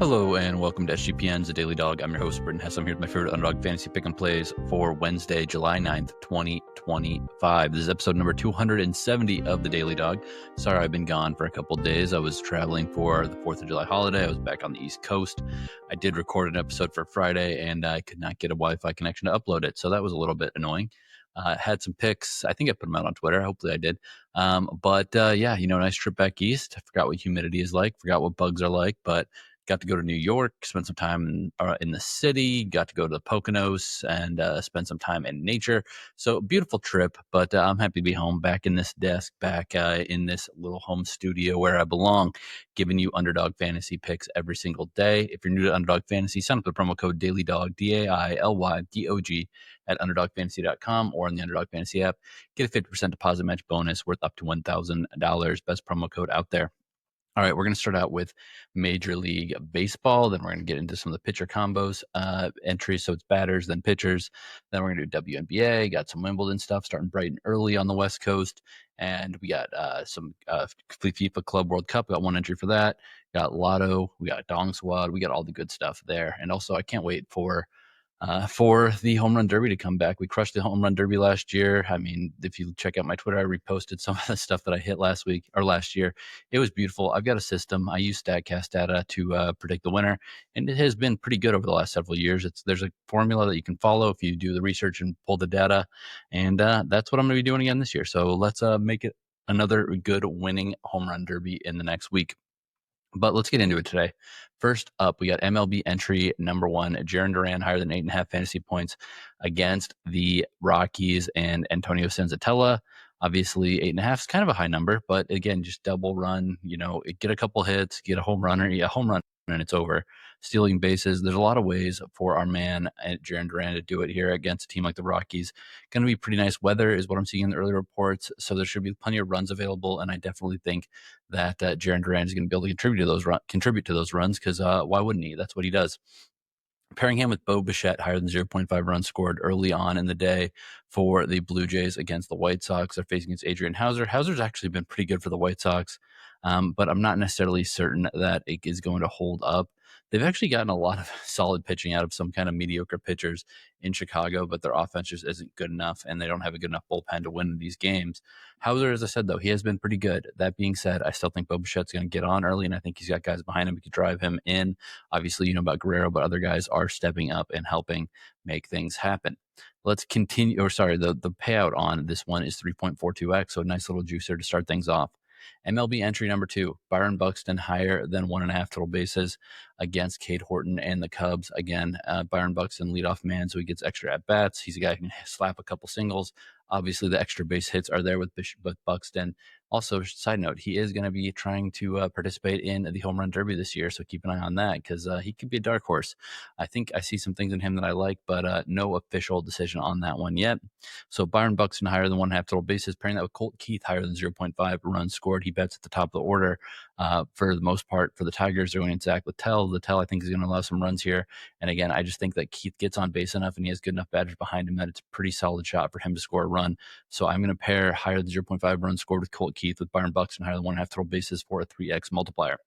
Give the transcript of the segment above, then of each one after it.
Hello and welcome to SGPN's The Daily Dog. I'm your host, Brent. I'm here with my favorite Underdog fantasy pick and plays for Wednesday, July 9th, 2025. This is episode number 270 of The Daily Dog. Sorry, I've been gone for a couple days. I was traveling for the 4th of July holiday. I was back on the East Coast. I did record an episode for Friday and I could not get a Wi-Fi connection to upload it. So that was a little bit annoying. Had some picks. I think I put them out on Twitter. Hopefully I did. Yeah, nice trip back east. I forgot what humidity is like, forgot what bugs are like, but got to go to New York, spend some time in the city, got to go to the Poconos and spend some time in nature. So beautiful trip, but I'm happy to be home, back in this desk, back in this little home studio where I belong, giving you Underdog fantasy picks every single day. If you're new to Underdog Fantasy, sign up with the promo code DailyDog, DAILYDOG, at underdogfantasy.com or on the Underdog Fantasy app. Get a 50% deposit match bonus worth up to $1,000. Best promo code out there. All right, we're going to start out with Major League Baseball. Then we're going to get into some of the pitcher combos entries. So it's batters, then pitchers. Then we're going to do WNBA. Got some Wimbledon stuff starting bright and early on the West Coast. And we got some FIFA Club World Cup. We got one entry for that. Got Lotto. We got Dong Squad. We got all the good stuff there. And also, I can't wait for the Home Run Derby to come back. We crushed the Home Run Derby last year. I mean, if you check out my Twitter, I reposted some of the stuff that I hit last year. It was beautiful. I've got a system. I use StatCast data to predict the winner, and it has been pretty good over the last several years. There's a formula that you can follow if you do the research and pull the data, and that's what I'm going to be doing again this year. So let's make it another good winning Home Run Derby in the next week. But let's get into it today. First up, we got MLB entry number 1, Jarren Duran, higher than 8.5 fantasy points against the Rockies and Antonio Senzatella. Obviously, 8.5 is kind of a high number, but again, just double run, get a couple hits, get a home run, and it's over. Stealing bases. There's a lot of ways for our man at Jarren Duran to do it here against a team like the Rockies. Going to be pretty nice weather is what I'm seeing in the early reports. So there should be plenty of runs available. And I definitely think that Jarren Duran is going to be able to contribute to those runs because why wouldn't he? That's what he does. Pairing him with Bichette, higher than 0.5 runs scored early on in the day for the Blue Jays against the White Sox. They're facing against Adrian Hauser. Hauser's actually been pretty good for the White Sox, but I'm not necessarily certain that it is going to hold up. They've actually gotten a lot of solid pitching out of some kind of mediocre pitchers in Chicago, but their offense just isn't good enough, and they don't have a good enough bullpen to win these games. Hauser, as I said, though, he has been pretty good. That being said, I still think Bichette's going to get on early, and I think he's got guys behind him who could drive him in. Obviously, you know about Guerrero, but other guys are stepping up and helping make things happen. Let's continue. The payout on this one is 3.42x, so a nice little juicer to start things off. MLB entry number 2, Byron Buxton, higher than 1.5 total bases against Cade, Horton, and the Cubs. Again, Byron Buxton, leadoff man, so he gets extra at-bats. He's a guy who can slap a couple singles. Obviously, the extra base hits are there with Buxton. Also, side note, he is going to be trying to participate in the Home Run Derby this year, so keep an eye on that because he could be a dark horse. I think I see some things in him that I like, but no official decision on that one yet. So Byron Buxton, higher than 1.5 total bases, pairing that with Colt Keith, higher than 0.5 runs scored. He bets at the top of the order for the most part. For the Tigers, they're going in Zach Littell. Littell, I think, is going to allow some runs here. And again, I just think that Keith gets on base enough and he has good enough batters behind him that it's a pretty solid shot for him to score a run. So I'm going to pair higher than 0.5 runs scored with Colt Keith with Byron Buxton, higher than 1.5 total bases for a 3x multiplier.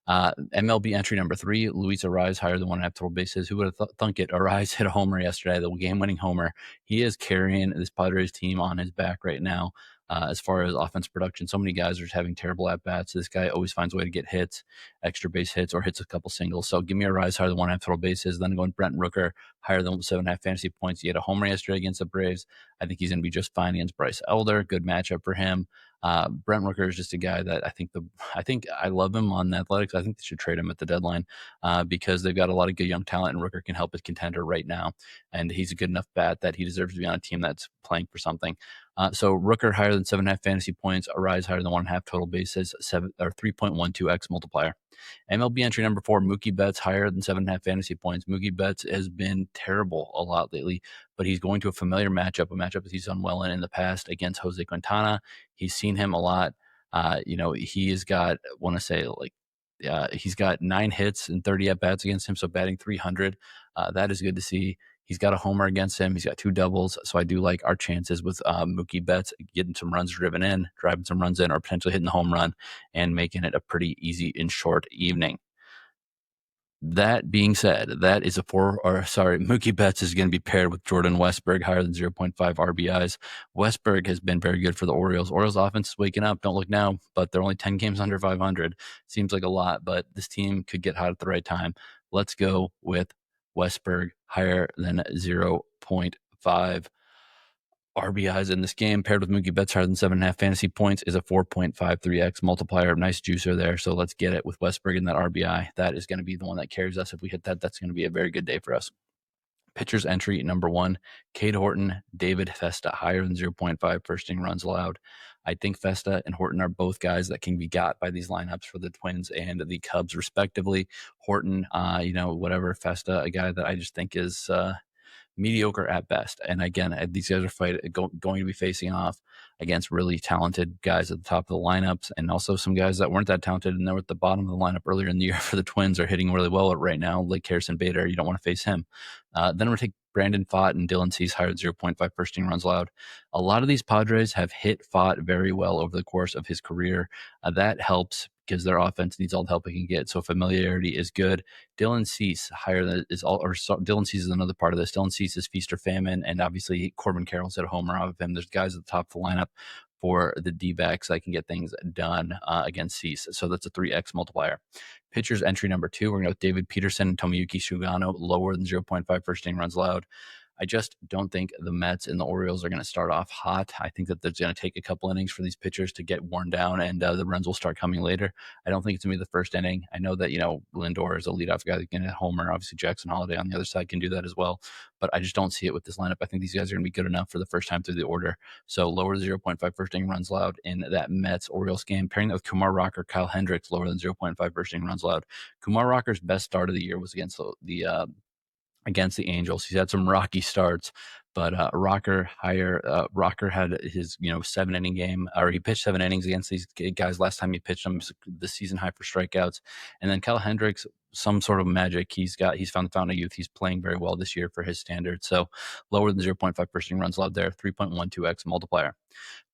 MLB entry number 3, Luis Arraez, higher than 1.5 total bases. Who would have thunk it? Arraez hit a homer yesterday, the game-winning homer. He is carrying this Padres team on his back right now. As far as offense production, so many guys are just having terrible at-bats. This guy always finds a way to get hits, extra base hits, or hits a couple singles. So give me a rise higher than 1.5 total bases. Then going Brent Rooker, higher than 7.5 fantasy points. He had a homer yesterday against the Braves. I think he's going to be just fine against Bryce Elder. Good matchup for him. Brent Rooker is just a guy that I think I love him on Athletics. I think they should trade him at the deadline because they've got a lot of good young talent, and Rooker can help his contender right now. And he's a good enough bat that he deserves to be on a team that's playing for something. So Rooker higher than 7.5 fantasy points, Arraez higher than 1.5 total bases, 3.12x multiplier. MLB entry number 4, Mookie Betts higher than 7.5 fantasy points. Mookie Betts has been terrible a lot lately, but he's going to a familiar matchup, that he's done well in the past against Jose Quintana. He's seen him a lot. He's got, he's got 9 hits and 30 at-bats against him, so batting 300. That is good to see. He's got a homer against him. He's got 2 doubles. So I do like our chances with Mookie Betts getting some runs driving some runs in, or potentially hitting the home run and making it a pretty easy and short evening. That being said, that is Mookie Betts is going to be paired with Jordan Westburg, higher than 0.5 RBIs. Westburg has been very good for the Orioles. Orioles offense is waking up. Don't look now, but they're only 10 games under 500. Seems like a lot, but this team could get hot at the right time. Let's go with Westburg, higher than 0.5 RBIs in this game, paired with Mookie Betts higher than 7.5 fantasy points, is a 4.53x multiplier. Nice juicer there. So let's get it with Westburg in that RBI. That is going to be the one that carries us. If we hit that, that's going to be a very good day for us. Pitchers entry number 1, Cade, Horton, David, Festa, higher than 0.5 first inning runs allowed. I think Festa and Horton are both guys that can be got by these lineups for the Twins and the Cubs, respectively. Horton, whatever. Festa, a guy that I just think is mediocre at best. And again, these guys are going to be facing off against really talented guys at the top of the lineups, and also some guys that weren't that talented and they were at the bottom of the lineup earlier in the year for the Twins are hitting really well right now, like Harrison Bader. You don't want to face him. Then we're going to take Brandon Pfaadt and Dylan Cease, higher at 0.5 first inning runs allowed. A lot of these Padres have hit Pfaadt very well over the course of his career. That helps because their offense needs all the help it can get. So familiarity is good. Dylan Cease Dylan Cease is another part of this. Dylan Cease is feast or famine, and obviously Corbin Carroll's at a homer off of him. There's guys at the top of the lineup for the D-backs that can get things done against Cease. So that's a 3x multiplier. Pitchers entry number 2, we're going to go with David Peterson and Tomoyuki Sugano, lower than 0.5 first inning runs allowed. I just don't think the Mets and the Orioles are going to start off hot. I think that there's going to take a couple innings for these pitchers to get worn down, and the runs will start coming later. I don't think it's going to be the first inning. I know that, Lindor is a leadoff guy that can hit a homer. Obviously, Jackson Holiday on the other side can do that as well, but I just don't see it with this lineup. I think these guys are going to be good enough for the first time through the order. So lower 0.5 first inning runs allowed in that Mets-Orioles game. Pairing that with Kumar Rocker, Kyle Hendricks, lower than 0.5 first inning runs allowed. Kumar Rocker's best start of the year was against the Angels. He's had some rocky starts, but Rocker had his 7-inning game, or he pitched 7 innings against these guys last time he pitched them, the season high for strikeouts. And then Kyle Hendricks, some sort of magic. He's found the fountain of youth. He's playing very well this year for his standards. So lower than 0.5 first inning runs allowed there, 3.12x multiplier.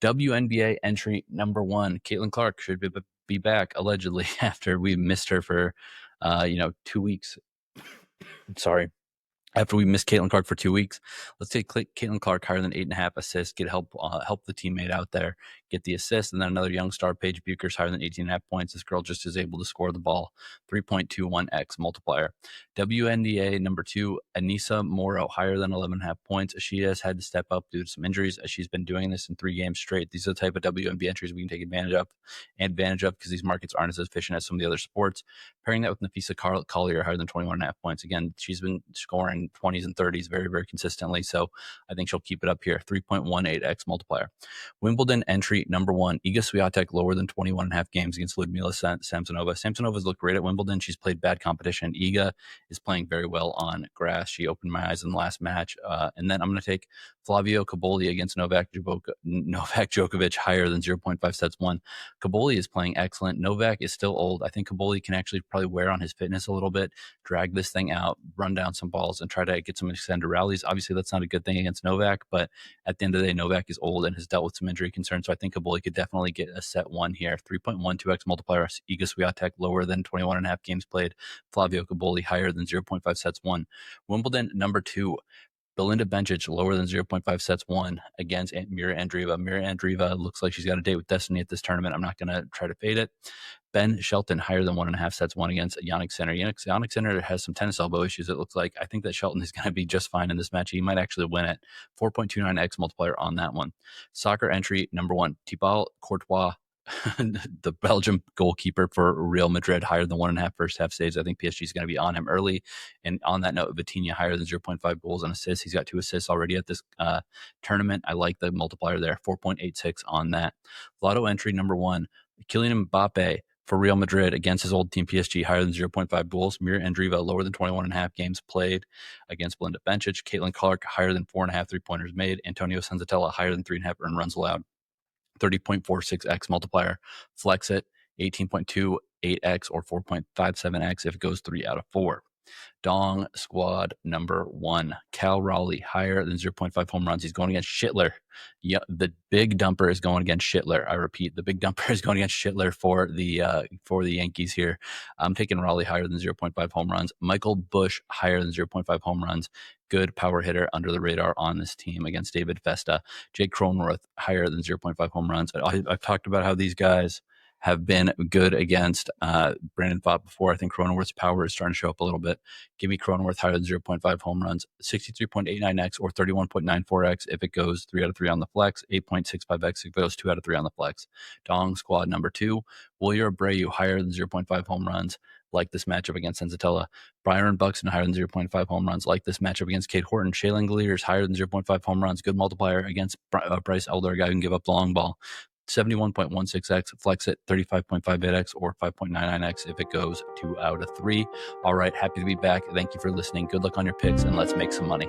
WNBA entry number 1, Caitlin Clark should be back allegedly after we missed her for 2 weeks. Sorry. After we missed Caitlin Clark for 2 weeks, let's take Caitlin Clark higher than 8.5 assists, get help the teammate out there, get the assist, and then another young star, Paige Buecher's higher than 18.5 points. This girl just is able to score the ball, 3.21x multiplier. WNBA number 2, Anissa Morrow, higher than 11.5 points. She has had to step up due to some injuries. She's been doing this in 3 games straight. These are the type of WNBA entries we can take advantage of because these markets aren't as efficient as some of the other sports. Pairing that with Nafisa Collier, higher than 21.5 points. Again, she's been scoring 20s and 30s very, very consistently. So I think she'll keep it up here. 3.18x multiplier. Wimbledon entry number 1, Iga Swiatek, lower than 21.5 games against Ludmila Samsonova. Samsonova's looked great at Wimbledon. She's played bad competition. Iga is playing very well on grass. She opened my eyes in the last match. And then I'm going to take Flavio Cobolli against Novak Djokovic, higher than 0.5 sets won. Cobolli is playing excellent. Novak is still old. I think Cobolli can actually probably wear on his fitness a little bit, drag this thing out, run down some balls, and try to get some extended rallies. Obviously, that's not a good thing against Novak, but at the end of the day, Novak is old and has dealt with some injury concerns. So I think Cobolli could definitely get a set 1 here. 3.12x multiplier. Iga Swiatek, lower than 21.5 games played. Flavio Cobolli, higher than 0.5 sets won. Wimbledon number 2, Belinda Bencic, lower than 0.5 sets won against Mira Andreeva. Mira Andreeva looks like she's got a date with destiny at this tournament. I'm not going to try to fade it. Ben Shelton, higher than 1.5 sets won against Jannik Sinner. Jannik Sinner has some tennis elbow issues, it looks like. I think that Shelton is going to be just fine in this match. He might actually win it. 4.29x multiplier on that one. Soccer entry number 1, Thibaut Courtois, the Belgium goalkeeper for Real Madrid, higher than 1.5 first half saves. I think PSG is going to be on him early. And on that note, Vitinha, higher than 0.5 goals and assists. He's got 2 assists already at this tournament. I like the multiplier there, 4.86 on that. Lotto entry number 1, Kylian Mbappe for Real Madrid against his old team PSG, higher than 0.5 goals. Mira Andreeva, lower than 21.5 games played against Belinda Bencic. Caitlin Clark, higher than 4.5 3-pointers made. Antonio Senzatella, higher than 3.5 earned runs allowed. 30.46x multiplier. Flex it, 18.28x or 4.57x if it goes 3 out of 4. Dong squad number 1, Cal Raleigh, higher than 0.5 home runs. He's going against Schittler. Yeah, the big dumper is going against Schittler. I repeat, the big dumper is going against Schittler for the Yankees here. I'm taking Raleigh higher than 0.5 home runs. Michael Busch higher than 0.5 home runs. Good power hitter under the radar on this team against David Festa. Jake Cronenworth higher than 0.5 home runs. I've talked about how these guys have been good against Brandon Pfaadt before. I think Cronenworth's power is starting to show up a little bit. Give me Cronenworth higher than 0.5 home runs, 63.89x or 31.94x if it goes 3 out of 3 on the flex, 8.65x if it goes 2 out of 3 on the flex. Dong squad number 2, Wilyer Abreu higher than 0.5 home runs, like this matchup against Senzatella. Byron Buxton higher than 0.5 home runs, like this matchup against Cade Horton. Shaylin Glears higher than 0.5 home runs, good multiplier against Bryce Elder, a guy who can give up the long ball. 71.16x, flex it 35.58x or 5.99x if it goes 2 out of 3. All right, happy to be back. Thank you for listening. Good luck on your picks, and let's make some money.